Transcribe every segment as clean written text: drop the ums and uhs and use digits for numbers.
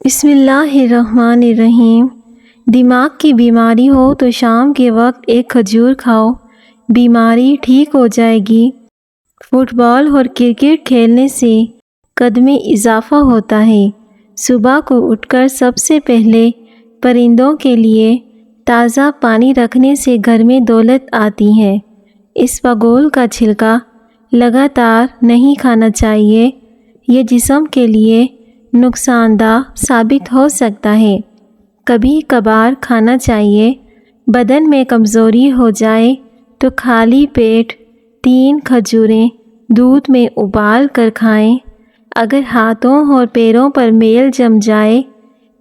بسم اللہ الرحمن الرحیم۔ دماغ کی بیماری ہو تو شام کے وقت ایک کھجور کھاؤ، بیماری ٹھیک ہو جائے گی۔ فٹ بال اور کرکٹ کھیلنے سے قد میں اضافہ ہوتا ہے۔ صبح کو اٹھ کر سب سے پہلے پرندوں کے لیے تازہ پانی رکھنے سے گھر میں دولت آتی ہے۔ اسفغول کا چھلکا لگاتار نہیں کھانا چاہیے، یہ جسم کے لیے نقصان دہ ثابت ہو سکتا ہے۔ کبھی کبھار کھانا چاہیے۔ بدن میں کمزوری ہو جائے تو خالی پیٹ 3 کھجوریں دودھ میں ابال کر کھائیں۔ اگر ہاتھوں اور پیروں پر میل جم جائے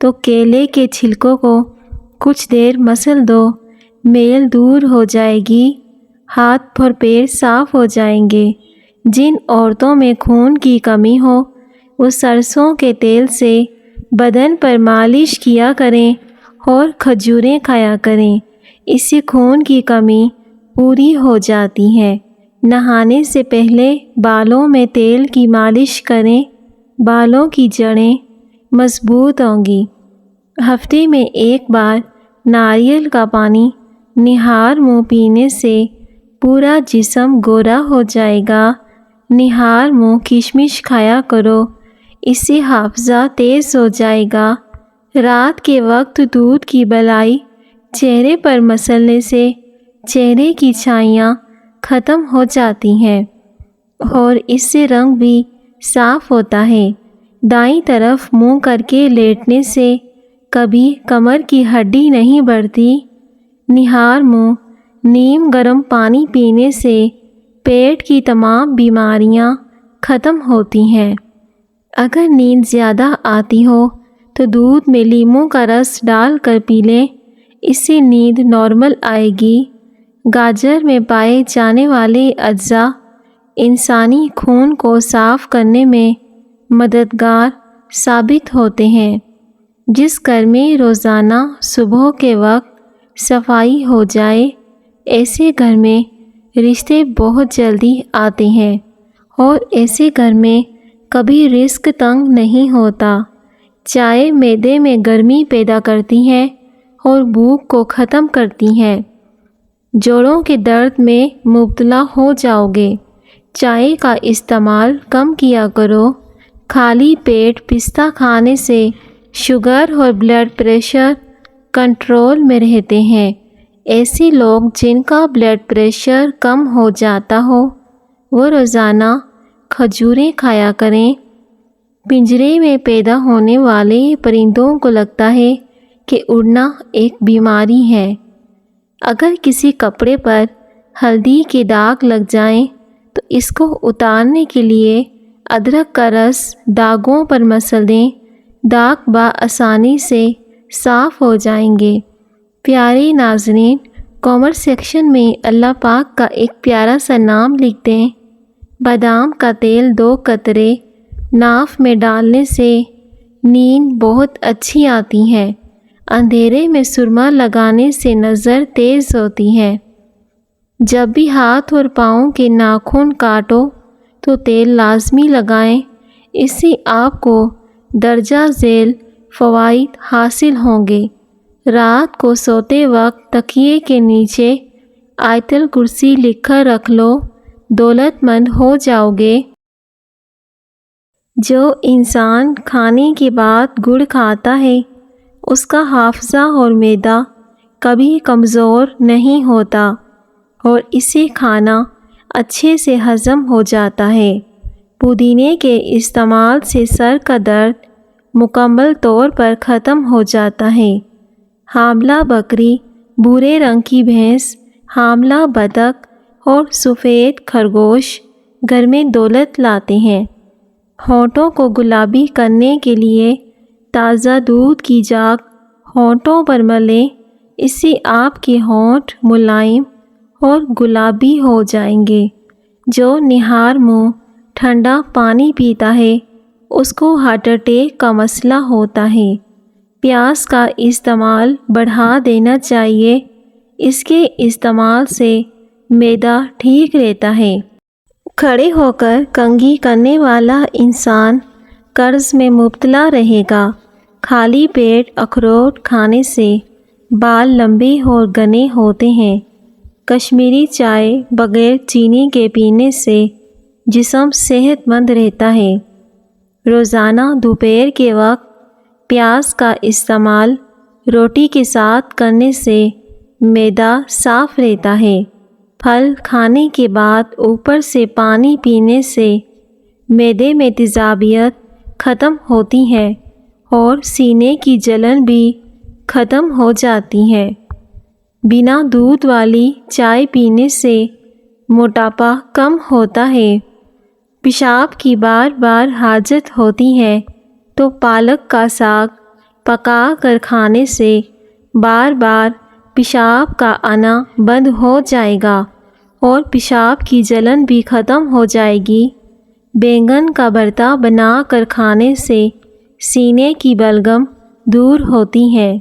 تو کیلے کے چھلکوں کو کچھ دیر مسل دو، میل دور ہو جائے گی، ہاتھ اور پیر صاف ہو جائیں گے۔ جن عورتوں میں خون کی کمی ہو وہ سرسوں کے تیل سے بدن پر مالش کیا کریں اور کھجوریں کھایا کریں، اس سے خون کی کمی پوری ہو جاتی ہے۔ نہانے سے پہلے بالوں میں تیل کی مالش کریں، بالوں کی جڑیں مضبوط ہوں گی۔ ہفتے میں ایک بار ناریل کا پانی نہار منہ پینے سے پورا جسم گورا ہو جائے گا۔ نہار منہ کشمش کھایا کرو، اس سے حافظہ تیز ہو جائے گا۔ رات کے وقت دودھ کی بلائی چہرے پر مسلنے سے چہرے کی چھائیاں ختم ہو جاتی ہیں اور اس سے رنگ بھی صاف ہوتا ہے۔ دائیں طرف منہ کر کے لیٹنے سے کبھی کمر کی ہڈی نہیں بڑھتی۔ نہار منہ نیم گرم پانی پینے سے پیٹ کی تمام بیماریاں ختم ہوتی ہیں۔ اگر نیند زیادہ آتی ہو تو دودھ میں لیموں کا رس ڈال کر پی لیں، اس سے نیند نارمل آئے گی۔ گاجر میں پائے جانے والے اجزاء انسانی خون کو صاف کرنے میں مددگار ثابت ہوتے ہیں۔ جس گھر میں روزانہ صبح کے وقت صفائی ہو جائے، ایسے گھر میں رشتے بہت جلدی آتے ہیں اور ایسے گھر میں کبھی رزق تنگ نہیں ہوتا۔ چائے معدے میں گرمی پیدا کرتی ہے اور بھوک کو ختم کرتی ہے۔ جوڑوں کے درد میں مبتلا ہو جاؤ گے، چائے کا استعمال کم کیا کرو۔ خالی پیٹ پستہ کھانے سے شوگر اور بلڈ پریشر کنٹرول میں رہتے ہیں۔ ایسے لوگ جن کا بلڈ پریشر کم ہو جاتا ہو وہ روزانہ کھجوریں کھایا کریں۔ پنجرے میں پیدا ہونے والے پرندوں کو لگتا ہے کہ اڑنا ایک بیماری ہے۔ اگر کسی کپڑے پر ہلدی کے داغ لگ جائیں تو اس کو اتارنے کے لیے ادرک کا رس داغوں پر مسل دیں، داغ بآسانی سے صاف ہو جائیں گے۔ پیارے ناظرین، کامنٹ سیکشن میں اللہ پاک کا ایک پیارا سا نام لکھ دیں۔ بادام کا تیل 2 قطرے ناف میں ڈالنے سے نیند بہت اچھی آتی ہے۔ اندھیرے میں سرما لگانے سے نظر تیز ہوتی ہے۔ جب بھی ہاتھ اور پاؤں کے ناخن کاٹو تو تیل لازمی لگائیں، اس سے آپ کو درجہ ذیل فوائد حاصل ہوں گے۔ رات کو سوتے وقت تکیے کے نیچے آیت الکرسی لکھ کر رکھ لو، دولت مند ہو جاؤ گے۔ جو انسان کھانے کے بعد گڑ کھاتا ہے اس کا حافظہ اور معدہ کبھی کمزور نہیں ہوتا اور اسے کھانا اچھے سے ہضم ہو جاتا ہے۔ پودینے کے استعمال سے سر کا درد مکمل طور پر ختم ہو جاتا ہے۔ حاملہ بکری، بھورے رنگ کی بھینس، حاملہ بطخ اور سفید خرگوش گھر میں دولت لاتے ہیں۔ ہونٹوں کو گلابی کرنے کے لیے تازہ دودھ کی جاگ ہونٹوں پر ملیں، اس سے آپ کے ہونٹ ملائم اور گلابی ہو جائیں گے۔ جو نہار منہ ٹھنڈا پانی پیتا ہے اس کو ہارٹ اٹیک کا مسئلہ ہوتا ہے۔ پیاز کا استعمال بڑھا دینا چاہیے، اس کے استعمال سے معدہ ٹھیک رہتا ہے۔ کھڑے ہو کر کنگھی کرنے والا انسان قرض میں مبتلا رہے گا۔ خالی پیٹ اخروٹ کھانے سے بال لمبے اور گھنے ہوتے ہیں۔ کشمیری چائے بغیر چینی کے پینے سے جسم صحت مند رہتا ہے۔ روزانہ دوپہر کے وقت پیاز کا استعمال روٹی کے ساتھ کرنے سے معدہ صاف رہتا ہے۔ پھل کھانے کے بعد اوپر سے پانی پینے سے معدے میں تیزابیت ختم ہوتی ہے اور سینے کی جلن بھی ختم ہو جاتی ہے۔ بنا دودھ والی چائے پینے سے موٹاپا کم ہوتا ہے۔ پیشاب کی بار بار حاجت ہوتی ہے تو پالک کا ساگ پکا کر کھانے سے بار بار پیشاب کا آنا بند ہو جائے گا اور پیشاب کی جلن بھی ختم ہو جائے گی۔ بینگن کا بھرتا بنا کر کھانے سے سینے کی بلغم دور ہوتی ہے۔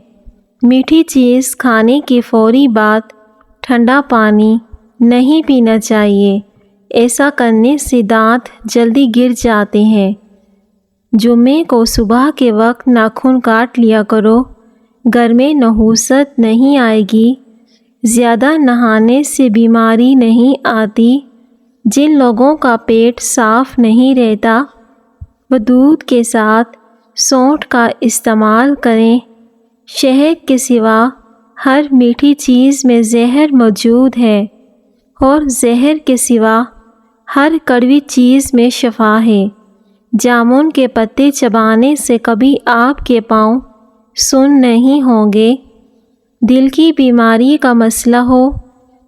میٹھی چیز کھانے کے فوری بعد ٹھنڈا پانی نہیں پینا چاہیے، ایسا کرنے سے دانت جلدی گر جاتے ہیں۔ جمعے کو صبح کے وقت ناخن کاٹ لیا کرو، گھر میں نحوست نہیں آئے گی۔ زیادہ نہانے سے بیماری نہیں آتی۔ جن لوگوں کا پیٹ صاف نہیں رہتا وہ دودھ کے ساتھ سونٹھ کا استعمال کریں۔ شہد کے سوا ہر میٹھی چیز میں زہر موجود ہے اور زہر کے سوا ہر کڑوی چیز میں شفا ہے۔ جامن کے پتے چبانے سے کبھی آپ کے پاؤں سن نہیں ہوں گے۔ دل کی بیماری کا مسئلہ ہو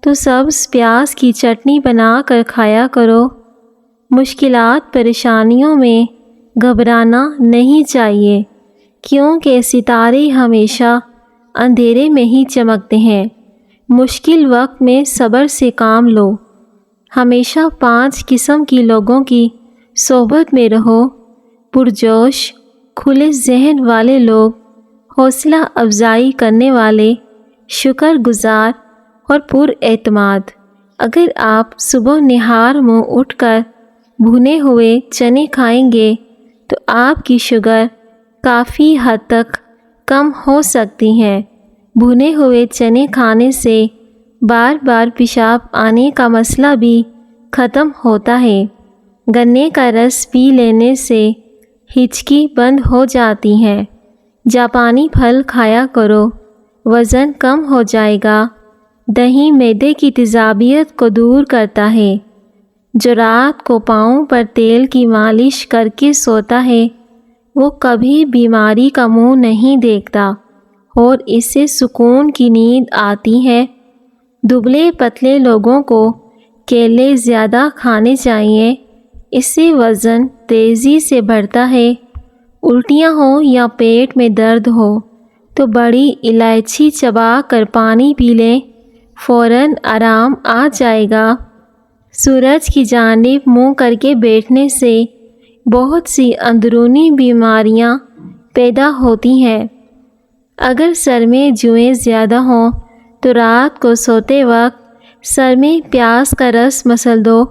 تو سبز پیاز کی چٹنی بنا کر کھایا کرو۔ مشکلات پریشانیوں میں گھبرانا نہیں چاہیے، کیونکہ ستارے ہمیشہ اندھیرے میں ہی چمکتے ہیں۔ مشکل وقت میں صبر سے کام لو۔ ہمیشہ 5 قسم کی لوگوں کی صحبت میں رہو: پرجوش، کھلے ذہن والے لوگ، حوصلہ افزائی کرنے والے، شکر گزار اور پر اعتماد۔ اگر آپ صبح نہار منہ اٹھ کر بھنے ہوئے چنے کھائیں گے تو آپ کی شوگر کافی حد تک کم ہو سکتی ہے۔ بھنے ہوئے چنے کھانے سے بار بار پیشاب آنے کا مسئلہ بھی ختم ہوتا ہے۔ گنے کا رس پی لینے سے ہچکی بند ہو جاتی ہے۔ جاپانی پھل کھایا کرو، وزن کم ہو جائے گا۔ دہی معدے کی تیزابیت کو دور کرتا ہے۔ جو رات کو پاؤں پر تیل کی مالش کر کے سوتا ہے وہ کبھی بیماری کا منہ نہیں دیکھتا اور اس سے سکون کی نیند آتی ہے۔ دبلے پتلے لوگوں کو کیلے زیادہ کھانے چاہیے، اس سے وزن تیزی سے بڑھتا ہے۔ الٹیاں ہوں یا پیٹ میں درد ہو تو بڑی الائچی چبا کر پانی پی لیں، فوراً آرام آ جائے گا۔ سورج کی جانب منہ کر کے بیٹھنے سے بہت سی اندرونی بیماریاں پیدا ہوتی ہیں۔ اگر سر میں جوئیں زیادہ ہوں تو رات کو سوتے وقت سر میں پیاز کا رس مسل دو،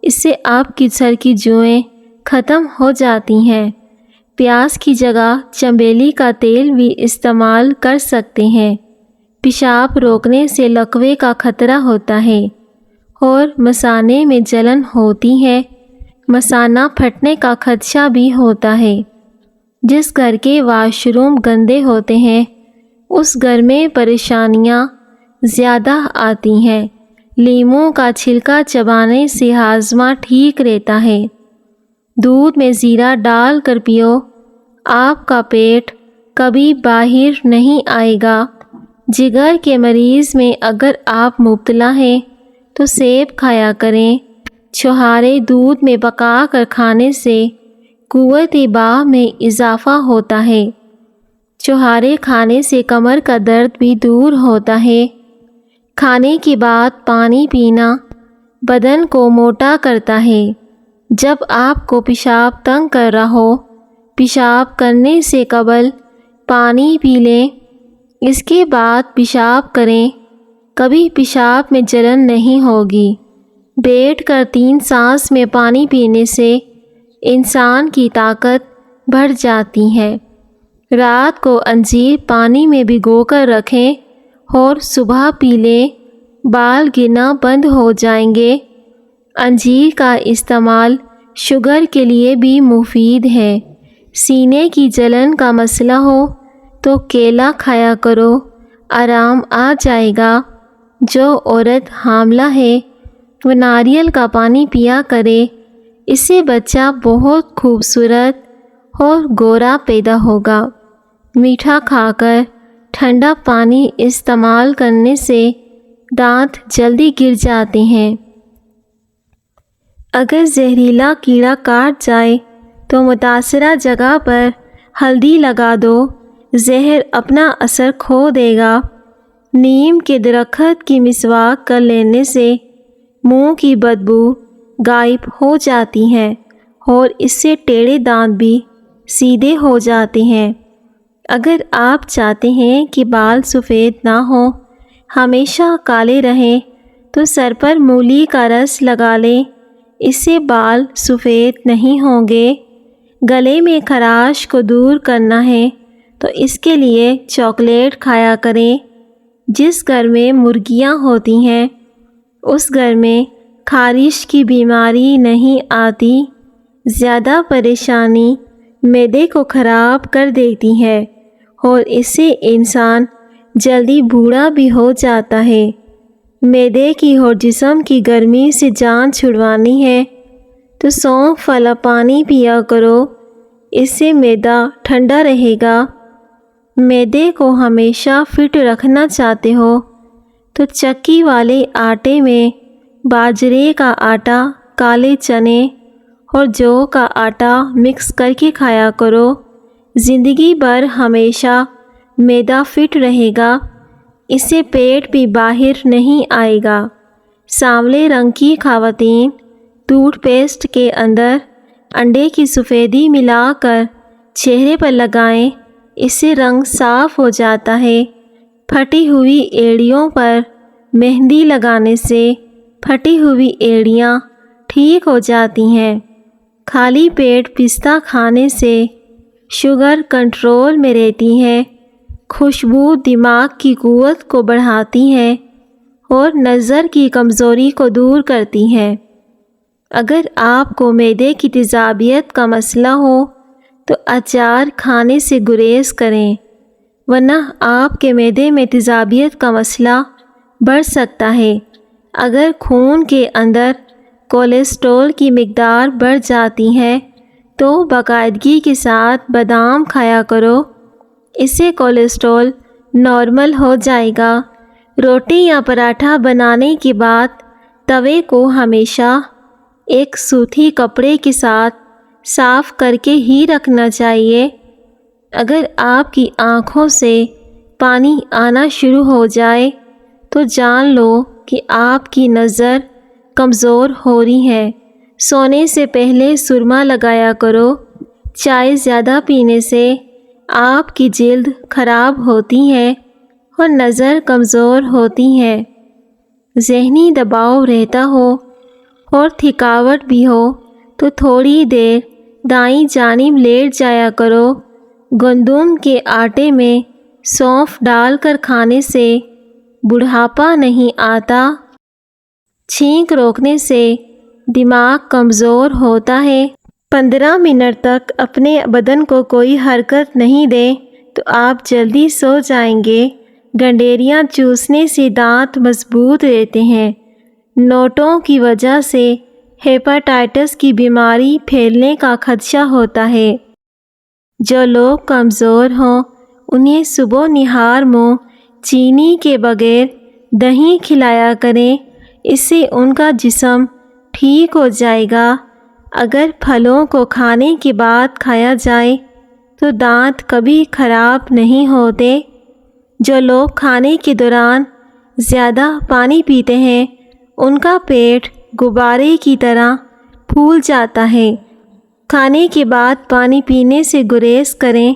اس سے آپ کی سر کی جوئیں ختم ہو جاتی ہیں۔ پیاز کی جگہ چنبیلی کا تیل بھی استعمال کر سکتے ہیں۔ پیشاب روکنے سے لکوے کا خطرہ ہوتا ہے اور مثانے میں جلن ہوتی ہے۔ مثانہ پھٹنے کا خدشہ بھی ہوتا ہے۔ جس گھر کے واش روم گندے ہوتے ہیں اس گھر میں پریشانیاں زیادہ آتی ہیں۔ لیموں کا چھلکا چبانے سے ہاضمہ ٹھیک رہتا ہے۔ دودھ میں زیرہ ڈال کر پیو، آپ کا پیٹ کبھی باہر نہیں آئے گا۔ جگر کے مریض میں اگر آپ مبتلا ہیں تو سیب کھایا کریں۔ چھہارے دودھ میں پکا کر کھانے سے قوت باہ میں اضافہ ہوتا ہے۔ چھہارے کھانے سے کمر کا درد بھی دور ہوتا ہے۔ کھانے کے بعد پانی پینا بدن کو موٹا کرتا ہے۔ جب آپ کو پیشاب تنگ کر رہا ہو، پیشاب کرنے سے قبل پانی پی لیں، اس کے بعد پیشاب کریں، کبھی پیشاب میں جلن نہیں ہوگی۔ بیٹھ کر 3 سانس میں پانی پینے سے انسان کی طاقت بڑھ جاتی ہے۔ رات کو انجیر پانی میں بھگو کر رکھیں اور صبح پی لیں، بال گرنا بند ہو جائیں گے۔ انجیر کا استعمال شوگر کے لیے بھی مفید ہے۔ سینے کی جلن کا مسئلہ ہو تو کیلا کھایا کرو، آرام آ جائے گا۔ جو عورت حاملہ ہے وہ ناریل کا پانی پیا کرے، اس سے بچہ بہت خوبصورت اور گورا پیدا ہوگا۔ میٹھا کھا کر ٹھنڈا پانی استعمال کرنے سے دانت جلدی گر جاتے ہیں۔ اگر زہریلا کیڑا کاٹ جائے تو متاثرہ جگہ پر ہلدی لگا دو، زہر اپنا اثر کھو دے گا۔ نیم کے درخت کی مسواک کر لینے سے منہ کی بدبو غائب ہو جاتی ہے اور اس سے ٹیڑھے دانت بھی سیدھے ہو جاتے ہیں۔ اگر آپ چاہتے ہیں کہ بال سفید نہ ہوں، ہمیشہ کالے رہیں، تو سر پر مولی کا رس لگا لیں، اس سے بال سفید نہیں ہوں گے۔ گلے میں خراش کو دور کرنا ہے تو اس کے لیے چاکلیٹ کھایا کریں۔ جس گھر میں مرغیاں ہوتی ہیں اس گھر میں خارش کی بیماری نہیں آتی۔ زیادہ پریشانی معدے کو خراب کر دیتی ہے اور اس سے انسان جلدی بوڑھا بھی ہو جاتا ہے۔ معدے کی اور جسم کی گرمی سے جان چھڑوانی ہے تو سونف والا پانی پیا کرو، اس سے معدہ ٹھنڈا رہے گا۔ معدے کو ہمیشہ فٹ رکھنا چاہتے ہو تو چکی والے آٹے میں باجرے کا آٹا، کالے چنے اور جو کا آٹا مکس کر کے کھایا کرو۔ زندگی بھر ہمیشہ معدہ فٹ رہے گا، اس سے پیٹ بھی باہر نہیں آئے گا۔ سانولے رنگ کی خواتین ٹوتھ پیسٹ کے اندر انڈے کی سفیدی ملا کر چہرے پر لگائیں، اس سے رنگ صاف ہو جاتا ہے۔ پھٹی ہوئی ایڑیوں پر مہندی لگانے سے پھٹی ہوئی ایڑیاں ٹھیک ہو جاتی ہیں۔ خالی پیٹ پستہ کھانے سے شوگر کنٹرول میں رہتی ہے۔ خوشبو دماغ کی قوت کو بڑھاتی ہے اور نظر کی کمزوری کو دور کرتی ہے۔ اگر آپ کو معدے کی تیزابیت کا مسئلہ ہو تو اچار کھانے سے گریز کریں، ورنہ آپ کے معدے میں تیزابیت کا مسئلہ بڑھ سکتا ہے۔ اگر خون کے اندر کولیسٹرول کی مقدار بڑھ جاتی ہے تو باقاعدگی کے ساتھ بادام کھایا کرو، اس سے کولیسٹرول نارمل ہو جائے گا۔ روٹی یا پراٹھا بنانے کے بعد توے کو ہمیشہ ایک سوتی کپڑے کے ساتھ صاف کر کے ہی رکھنا چاہیے۔ اگر آپ کی آنکھوں سے پانی آنا شروع ہو جائے تو جان لو کہ آپ کی نظر کمزور ہو رہی ہے۔ سونے سے پہلے سرما لگایا کرو۔ چائے زیادہ پینے سے آپ کی جلد خراب ہوتی ہے اور نظر کمزور ہوتی ہے۔ ذہنی دباؤ رہتا ہو اور تھکاوٹ بھی ہو تو تھوڑی دیر دائیں جانب لیٹ جایا کرو۔ گندم کے آٹے میں سونف ڈال کر کھانے سے بڑھاپا نہیں آتا۔ چھینک روکنے سے دماغ کمزور ہوتا ہے۔ 15 منٹ تک اپنے بدن کو کوئی حرکت نہیں دیں تو آپ جلدی سو جائیں گے۔ گنڈیریاں چوسنے سے دانت مضبوط رہتے ہیں۔ نوٹوں کی وجہ سے ہیپاٹائٹس کی بیماری پھیلنے کا خدشہ ہوتا ہے۔ جو لوگ کمزور ہوں انہیں صبح نہار منہ چینی کے بغیر دہی کھلایا کریں، اس سے ان کا جسم ٹھیک ہو جائے گا۔ اگر پھلوں کو کھانے کے بعد کھایا جائے تو دانت کبھی خراب نہیں ہوتے۔ جو لوگ کھانے کے دوران زیادہ پانی پیتے ہیں ان کا پیٹ غبارے کی طرح پھول جاتا ہے۔ کھانے کے بعد پانی پینے سے گریز کریں۔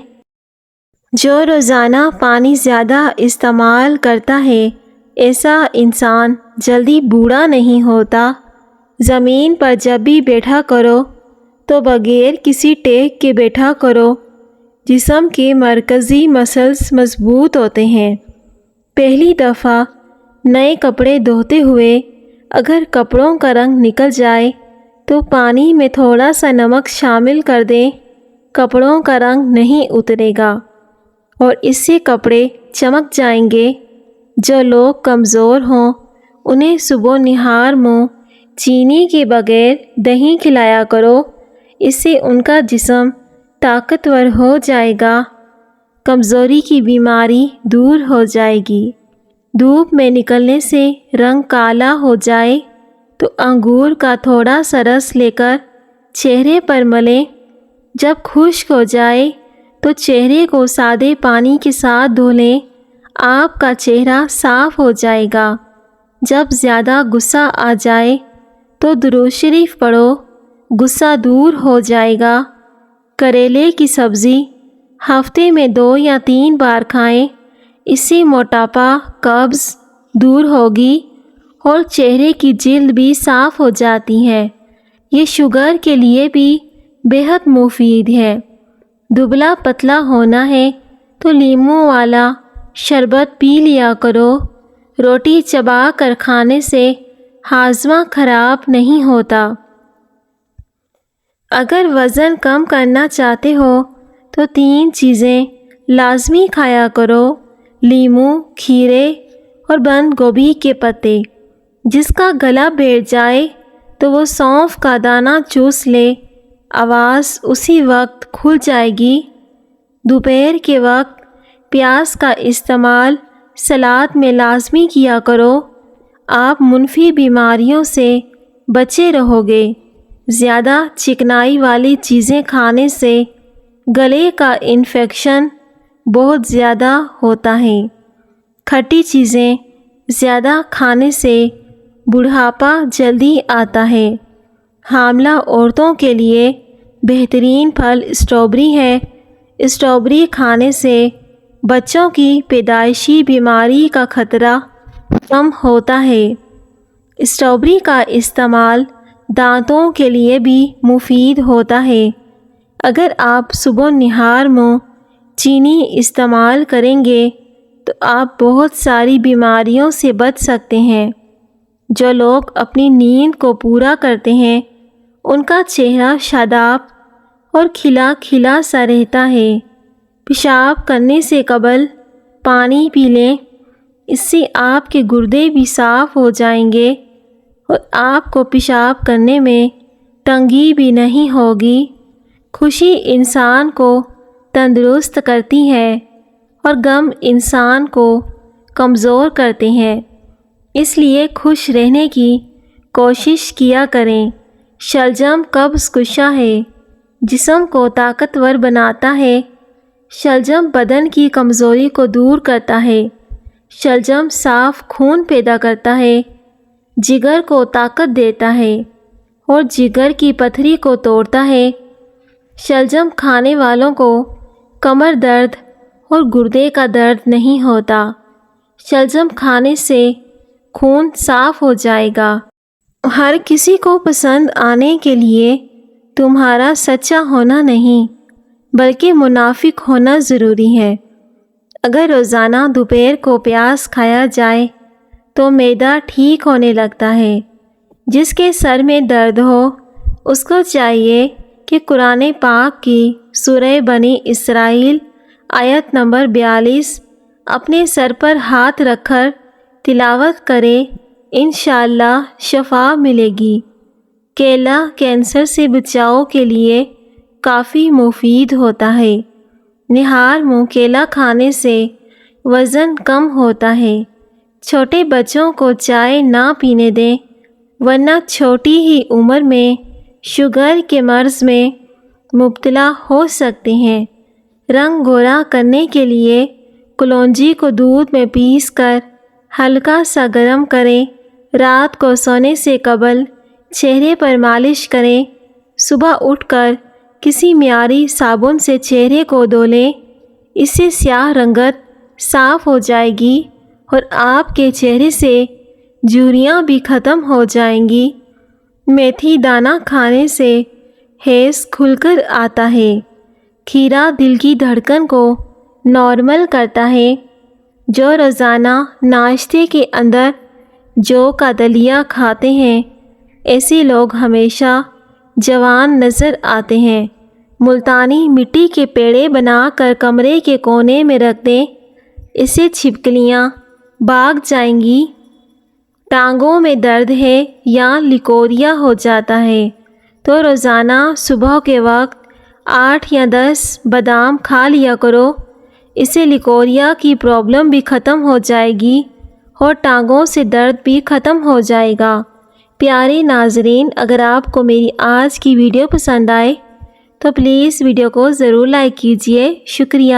جو روزانہ پانی زیادہ استعمال کرتا ہے ایسا انسان جلدی بوڑھا نہیں ہوتا۔ زمین پر جب بھی بیٹھا کرو تو بغیر کسی ٹیک کے بیٹھا کرو۔ جسم کے مرکزی مسلز مضبوط ہوتے ہیں۔ پہلی دفعہ نئے کپڑے دھوتے ہوئے اگر کپڑوں کا رنگ نکل جائے تو پانی میں تھوڑا سا نمک شامل کر دیں، کپڑوں کا رنگ نہیں اترے گا اور اس سے کپڑے چمک جائیں گے۔ جو لوگ کمزور ہوں انہیں صبح نہار منہ چینی کے بغیر دہی کھلایا کرو، اس سے ان کا جسم طاقتور ہو جائے گا، کمزوری کی بیماری دور ہو جائے گی۔ دھوپ میں نکلنے سے رنگ کالا ہو جائے تو انگور کا تھوڑا سا رس لے کر چہرے پر ملیں، جب خشک ہو جائے تو چہرے کو سادے پانی کے ساتھ دھو لیں، آپ کا چہرہ صاف ہو جائے گا۔ جب زیادہ غصہ آ جائے تو درود شریف پڑھو، غصہ دور ہو جائے گا۔ کریلے کی سبزی ہفتے میں 2 یا 3 بار کھائیں، اس سے موٹاپا، قبض دور ہوگی اور چہرے کی جلد بھی صاف ہو جاتی ہے۔ یہ شوگر کے لیے بھی بہت مفید ہے۔ دبلا پتلا ہونا ہے تو لیموں والا شربت پی لیا کرو، روٹی چبا کر کھانے سے ہاضمہ خراب نہیں ہوتا۔ اگر وزن کم کرنا چاہتے ہو تو 3 چیزیں لازمی کھایا کرو، لیموں، کھیرے اور بند گوبھی کے پتے۔ جس کا گلا بیٹھ جائے تو وہ سونف کا دانہ چوس لے، آواز اسی وقت کھل جائے گی۔ دوپہر کے وقت پیاز کا استعمال سلاد میں لازمی کیا کرو، آپ منفی بیماریوں سے بچے رہو گے۔ زیادہ چکنائی والی چیزیں کھانے سے گلے کا انفیکشن بہت زیادہ ہوتا ہے۔ کھٹی چیزیں زیادہ کھانے سے بڑھاپا جلدی آتا ہے۔ حاملہ عورتوں کے لیے بہترین پھل اسٹرابیری ہے۔ اسٹرابیری کھانے سے بچوں کی پیدائشی بیماری کا خطرہ کم ہوتا ہے۔ اسٹرابیری کا استعمال دانتوں کے لیے بھی مفید ہوتا ہے۔ اگر آپ صبح نہار منہ چینی استعمال کریں گے تو آپ بہت ساری بیماریوں سے بچ سکتے ہیں۔ جو لوگ اپنی نیند کو پورا کرتے ہیں ان کا چہرہ شاداب اور کھلا کھلا سا رہتا ہے۔ پیشاب کرنے سے قبل پانی پی لیں، اس سے آپ کے گردے بھی صاف ہو جائیں گے اور آپ کو پیشاب کرنے میں تنگی بھی نہیں ہوگی۔ خوشی انسان کو تندرست کرتی ہے اور غم انسان کو کمزور کرتے ہیں، اس لیے خوش رہنے کی کوشش کیا کریں۔ شلجم قبض کشا ہے، جسم کو طاقتور بناتا ہے۔ شلجم بدن کی کمزوری کو دور کرتا ہے۔ شلجم صاف خون پیدا کرتا ہے، جگر کو طاقت دیتا ہے اور جگر کی پتھری کو توڑتا ہے۔ شلجم کھانے والوں کو کمر درد اور گردے کا درد نہیں ہوتا۔ شلجم کھانے سے خون صاف ہو جائے گا۔ ہر کسی کو پسند آنے کے لیے تمہارا سچا ہونا نہیں بلکہ منافق ہونا ضروری ہے۔ اگر روزانہ دوپہر کو پیاز کھایا جائے تو معدہ ٹھیک ہونے لگتا ہے۔ جس کے سر میں درد ہو اس کو چاہیے کہ قرآن پاک کی سورہ بنی اسرائیل آیت نمبر 42 اپنے سر پر ہاتھ رکھ کر تلاوت کرے، انشاءاللہ شفا ملے گی۔ کیلا کینسر سے بچاؤ کے لیے کافی مفید ہوتا ہے۔ نہار منہ کیلا کھانے سے وزن کم ہوتا ہے۔ چھوٹے بچوں کو چائے نہ پینے دیں ورنہ چھوٹی ہی عمر میں شوگر کے مرض میں مبتلا ہو سکتے ہیں۔ رنگ گورا کرنے کے لیے کلونجی کو دودھ میں پیس کر ہلکا سا گرم کریں، رات کو سونے سے قبل چہرے پر مالش کریں، صبح اٹھ کر کسی معیاری صابن سے چہرے کو دھو لیں، اس سے سیاہ رنگت صاف ہو جائے گی اور آپ کے چہرے سے جھریاں بھی ختم ہو جائیں گی۔ میتھی دانہ کھانے سے ہیئرز کھل کر آتا ہے۔ کھیرا دل کی دھڑکن کو نارمل کرتا ہے۔ جو روزانہ ناشتے کے اندر جو کا دلیا کھاتے ہیں ایسے لوگ ہمیشہ جوان نظر آتے ہیں۔ ملتانی مٹی کے پیڑے بنا کر کمرے کے کونے میں رکھ دیں، اس سے چھپکلیاں بھاگ جائیں گی۔ ٹانگوں میں درد ہے یا لیکوریا ہو جاتا ہے تو روزانہ صبح کے وقت 8 یا 10 بادام کھا لیا کرو، اس سے لیکوریا کی پرابلم بھی ختم ہو جائے گی اور ٹانگوں سے درد بھی ختم ہو جائے گا۔ پیارے ناظرین، اگر آپ کو میری آج کی ویڈیو پسند آئے تو پلیز ویڈیو کو ضرور لائک کیجیے۔ شکریہ۔